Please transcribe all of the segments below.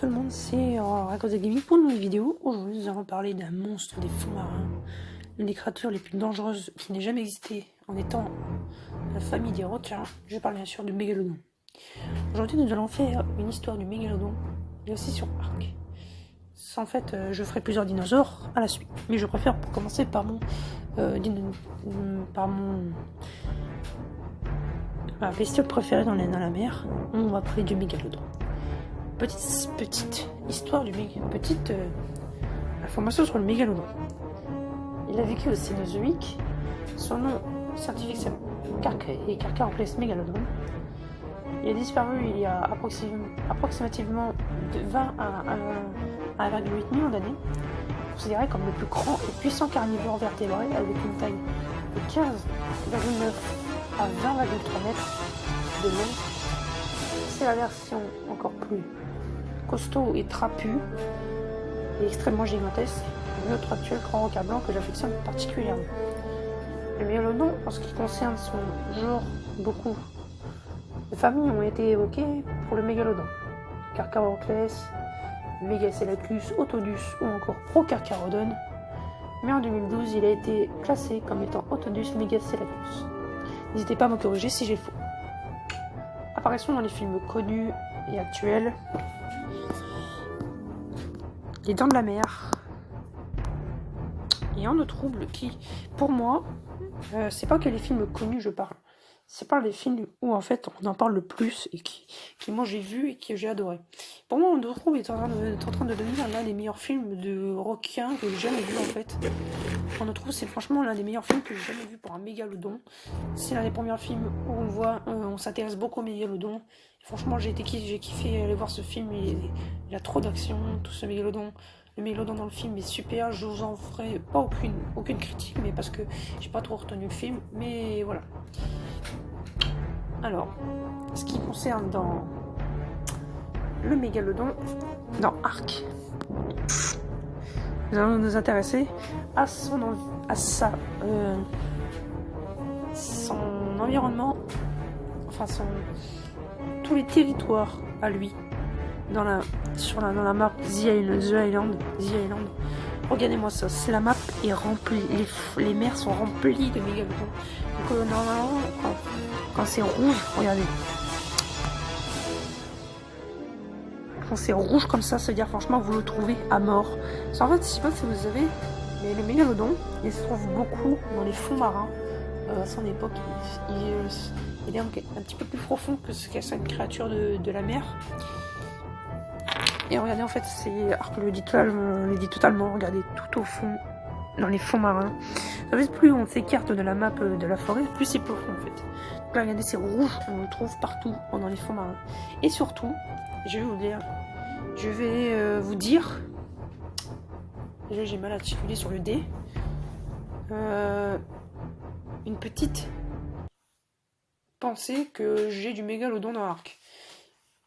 tout le monde, c'est Rakoze Gaming pour une nouvelle vidéo. Aujourd'hui, nous allons parler d'un monstre des fonds marins, l'une des créatures les plus dangereuses qui n'ait jamais existé en étant la famille des requins. Je parle bien sûr du mégalodon. Aujourd'hui, nous allons faire une histoire du mégalodon et aussi sur Ark. En fait, je ferai plusieurs dinosaures à la suite, mais je préfère commencer par mon ma bestiole préférée dans la mer. On va parler du mégalodon. Petite histoire du mégalodon. Petite information sur le mégalodon. Il a vécu au Cénozoïque. Son nom scientifique c'est Carcharoplex mégalodon. Il a disparu il y a approximativement de 20 à 1,8 million d'années. Considéré comme le plus grand et puissant carnivore vertébré avec une taille de 15,9 à 20,3 mètres de long. C'est la version encore plus costaud et trapu et extrêmement gigantesque de notre actuel grand requin blanc que j'affectionne particulièrement. Le mégalodon, en ce qui concerne son genre, beaucoup de familles ont été évoquées pour le mégalodon. Carcharoplex, Megacelacus, Otodus ou encore Procarcharodon. Mais en 2012, il a été classé comme étant Otodus Megacelacus. N'hésitez pas à me corriger si j'ai faux. Apparaissons dans les films connus et actuels. Les Dents de la Mer et Un de trouble qui, pour moi, c'est pas que les films connus je parle. C'est pas les films où en fait on en parle le plus et qui moi j'ai vu et que j'ai adoré. Pour moi, On de trouble est en train de devenir l'un des meilleurs films de requins que j'ai jamais vu en fait. On de trouble c'est franchement l'un des meilleurs films que j'ai jamais vu pour un mégalodon. C'est l'un des premiers films où on s'intéresse beaucoup au mégalodon. Et franchement j'ai kiffé aller voir ce film. Il a trop d'action, tout ce mégalodon. Le mégalodon dans le film est super, je vous en ferai pas aucune critique, mais parce que j'ai pas trop retenu le film, mais voilà. Alors, ce qui concerne dans le mégalodon, dans Ark, nous allons nous intéresser à son environnement, enfin tous les territoires à lui. Dans la map The Island. Regardez-moi ça, la map est remplie, les mers sont remplies de mégalodons. Donc normalement, quand c'est rouge, regardez. Quand c'est rouge comme ça veut dire franchement vous le trouvez à mort. En fait, je sais pas si vous savez, mais le mégalodon, il se trouve beaucoup dans les fonds marins. À son époque, il est un petit peu plus profond que cette créature de la mer. Et regardez, en fait, Ark le dit totalement, regardez tout au fond, dans les fonds marins. En fait, plus on s'écarte de la map de la forêt, plus c'est profond en fait. Donc là, regardez, c'est rouge, on le trouve partout dans les fonds marins. Et surtout, je vais vous dire, déjà j'ai mal articulé sur le D, une petite pensée que j'ai du mégalodon dans Ark.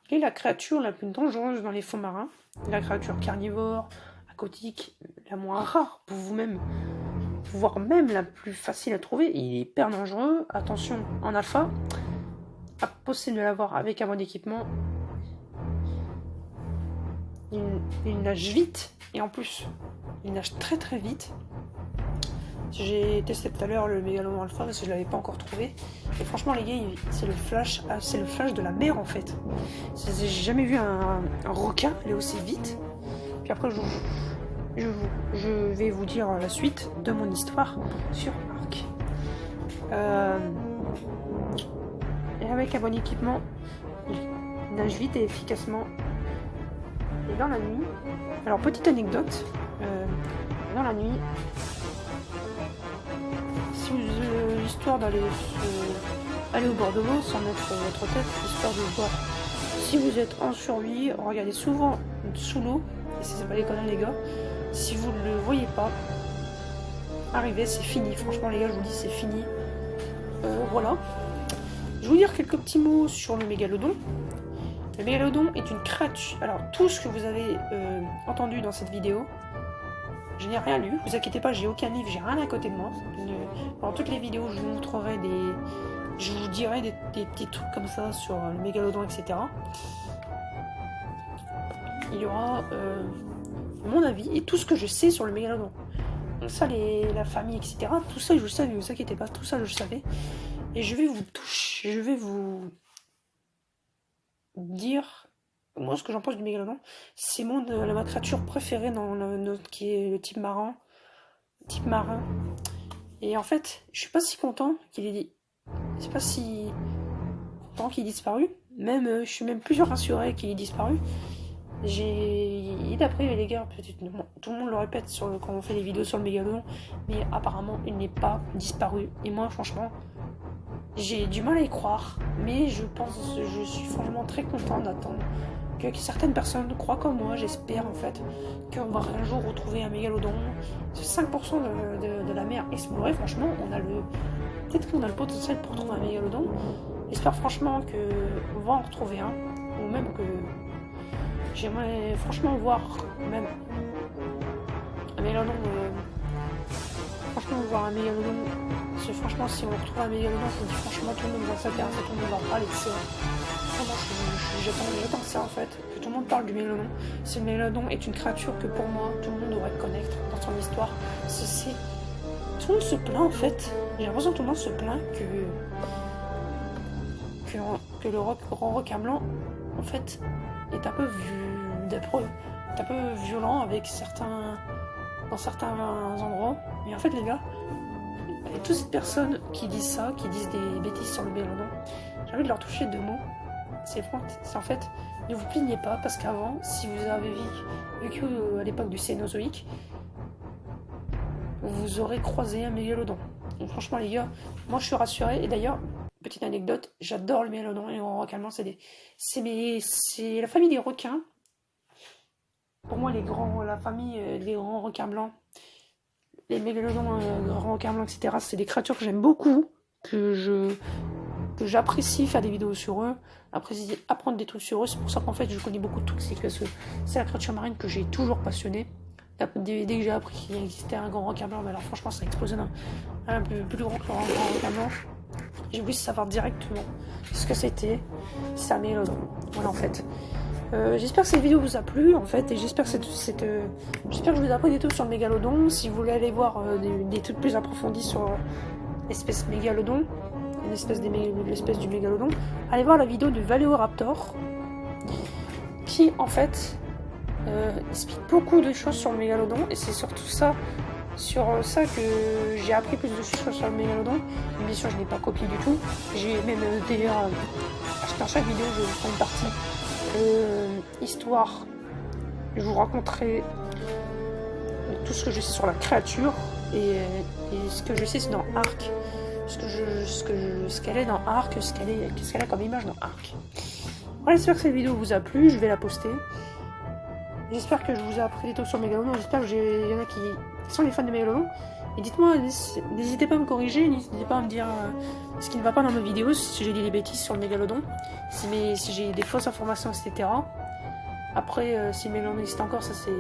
Quelle est la créature la plus dangereuse dans les fonds marins? La créature carnivore, aquatique, la moins rare pour vous-même, voire même la plus facile à trouver. Il est hyper dangereux. Attention, en alpha, impossible de l'avoir avec un bon équipement. Il nage vite et en plus, il nage très très vite. J'ai testé tout à l'heure le mégalodon alpha parce que je l'avais pas encore trouvé. Et franchement les gars, c'est le flash de la mer en fait. J'ai jamais vu un requin aller aussi vite. Puis après je vais vous dire la suite de mon histoire sur Ark. Et avec un bon équipement, il nage vite et efficacement. Et dans la nuit, alors petite anecdote, dans la nuit, si vous avez l'histoire d'aller au bord de l'eau sans mettre votre tête, histoire de voir si vous êtes en survie, regardez souvent sous l'eau, et c'est pas les conneries les gars, si vous ne le voyez pas arriver, c'est fini, franchement les gars, je vous dis c'est fini. Voilà, je vais vous dire quelques petits mots sur le mégalodon. Le mégalodon est une créature, alors tout ce que vous avez entendu dans cette vidéo, je n'ai rien lu, vous inquiétez pas, j'ai aucun livre, j'ai rien à côté de moi. Dans toutes les vidéos, je vous montrerai je vous dirai des petits trucs comme ça sur le mégalodon, etc. il y aura mon avis et tout ce que je sais sur le mégalodon. Donc ça, la famille, etc. Tout ça, je le savais, ne vous inquiétez pas, tout ça, je le savais. Et je vais vous toucher, je vais vous dire, moi, ce que j'en pense du mégalodon. C'est ma créature préférée qui est le type marin. Et en fait, je suis pas si content qu'il ait dit. C'est pas si content qu'il ait disparu. Même, je suis même plus rassuré qu'il ait disparu. D'après les gars, peut-être tout le monde le répète quand on fait des vidéos sur le mégalodon, mais apparemment il n'est pas disparu. Et moi, franchement, j'ai du mal à y croire, mais je suis franchement très content d'attendre que certaines personnes croient comme moi. J'espère en fait qu'on va un jour retrouver un mégalodon. 5% de la mer explorée, franchement, peut-être qu'on a le potentiel pour trouver un mégalodon. J'espère franchement qu'on va en retrouver un, ou même que j'aimerais franchement voir même un mégalodon. Franchement, voir un mégalodon. Parce que franchement, si on retrouve un mégalodon, je me dis franchement, tout le monde va s'intéresser, tout le monde va parler de ça. Vraiment, j'attends ça en fait, que tout le monde parle du mégalodon. Si le mégalodon est une créature que pour moi, tout le monde devrait connaître dans son histoire. Tout le monde se plaint en fait. J'ai l'impression que tout le monde se plaint que le grand requin blanc, en fait, est un peu violent dans certains endroits. Mais en fait, les gars, et toutes ces personnes qui disent ça, qui disent des bêtises sur le mégalodon, j'ai envie de leur toucher 2 mots. C'est en fait, ne vous plaignez pas, parce qu'avant, si vous avez vécu à l'époque du Cénozoïque, vous aurez croisé un mégalodon. Donc franchement, les gars, moi je suis rassuré. Et d'ailleurs, petite anecdote, j'adore le mégalodon et le grand requin blanc. C'est la famille des requins. Pour moi, la famille des grands requins blancs, les mégalodons, grands requins blancs, etc., c'est des créatures que j'aime beaucoup, que j'apprécie faire des vidéos sur eux, apprendre des trucs sur eux. C'est pour ça qu'en fait, je connais beaucoup de trucs. C'est la créature marine que j'ai toujours passionnée. Dès que j'ai appris qu'il existait un grand requin blanc, mais alors franchement, ça a explosé un peu plus grand que le grand requin blanc. J'ai voulu savoir directement ce que c'était. C'est un mégalodon. Voilà, en fait. J'espère que cette vidéo vous a plu en fait, et j'espère que je vous ai appris des trucs sur le mégalodon. Si vous voulez aller voir des trucs plus approfondis sur l'espèce mégalodon, l'espèce du mégalodon, allez voir la vidéo du Valéoraptor qui en fait explique beaucoup de choses sur le mégalodon, et c'est surtout sur ça que j'ai appris plus de choses sur le mégalodon. Bien sûr, je n'ai pas copié du tout. J'ai même d'ailleurs dans chaque vidéo je ferai une partie histoire. Je vous raconterai tout ce que je sais sur la créature, et ce que je sais c'est dans Ark, ce qu'elle est dans Ark, qu'est-ce qu'elle a comme image dans Ark. Voilà, j'espère que cette vidéo vous a plu, je vais la poster. J'espère que je vous ai appris des trucs sur Mégalodon. J'espère qu'il y en a qui sont les fans de Mégalodon. Et dites-moi, n'hésitez pas à me corriger, n'hésitez pas à me dire ce qui ne va pas dans mes vidéos, si j'ai dit des bêtises sur le Mégalodon, si j'ai des fausses informations, etc. Après, si le Mégalodon existe encore, ça c'est